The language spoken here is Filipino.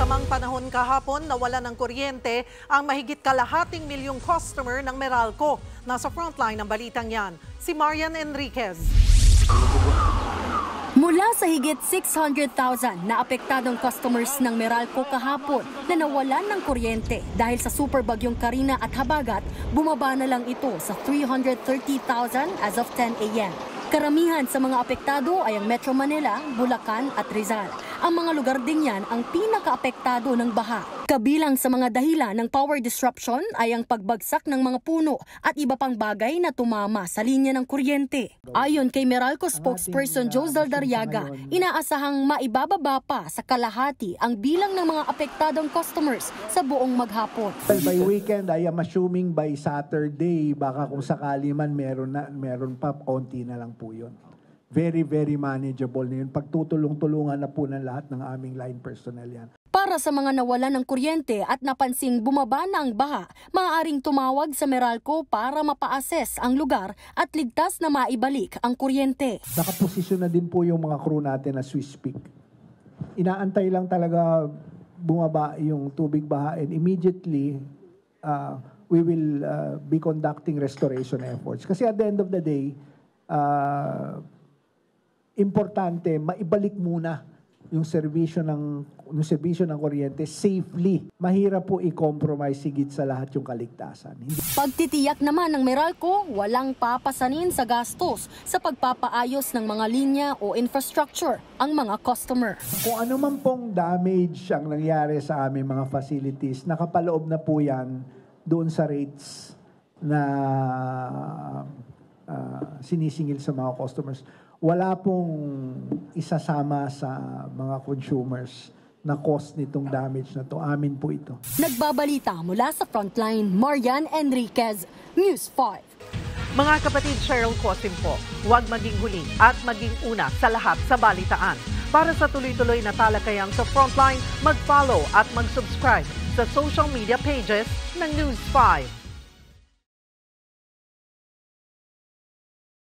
lamang panahon kahapon, nawala ng kuryente ang mahigit kalahating milyong customer ng Meralco. Nasa frontline ng balitang yan, si Marian Enriquez. Mula sa higit 600,000 na apektadong customers ng Meralco kahapon na nawalan ng kuryente dahil sa super bagyong Karina at Habagat, bumaba na lang ito sa 330,000 as of 10 a.m. Karamihan sa mga apektado ay ang Metro Manila, Bulacan at Rizal. Ang mga lugar din yan ang pinakaapektado ng baha. Kabilang sa mga dahilan ng power disruption ay ang pagbagsak ng mga puno at iba pang bagay na tumama sa linya ng kuryente. Ayon kay Meralco spokesperson Joe Zaldariaga, inaasahang maibababa pa sa kalahati ang bilang ng mga apektadong customers sa buong maghapon. By weekend, I am assuming by Saturday, baka kung sakali man meron pa, konti na lang po yun. Very, very manageable na yun. Pagtutulong-tulungan na po ng lahat ng aming line personnel yan. Para sa mga nawalan ng kuryente at napansing bumaba na ang baha, maaaring tumawag sa Meralco para mapa-assess ang lugar at ligtas na maibalik ang kuryente. Nakaposisyon na din po yung mga crew natin na Swiss Peak. Inaantay lang talaga bumaba yung tubig baha and immediately we will be conducting restoration efforts. Kasi at the end of the day, importante maibalik muna yung serbisyo ng kuryente safely. Mahirap po i-compromise higit sa lahat yung kaligtasan. Pagtitiyak naman ng Meralco, walang papasanin sa gastos sa pagpapaayos ng mga linya o infrastructure ang mga customer. Kung ano man pong damage ang nangyari sa aming mga facilities, nakapaloob na po yan doon sa rates na sinisingil sa mga customers. Wala pong isasama sa mga consumers na cost nitong damage na to. Amin po ito. Nagbabalita mula sa Frontline, Marian Enriquez, News 5. Mga kapatid, Cheryl Cosim po, huwag maging huli at maging una sa lahat sa balitaan. Para sa tuloy-tuloy na talakayan sa Frontline, mag-follow at mag-subscribe sa social media pages ng News 5.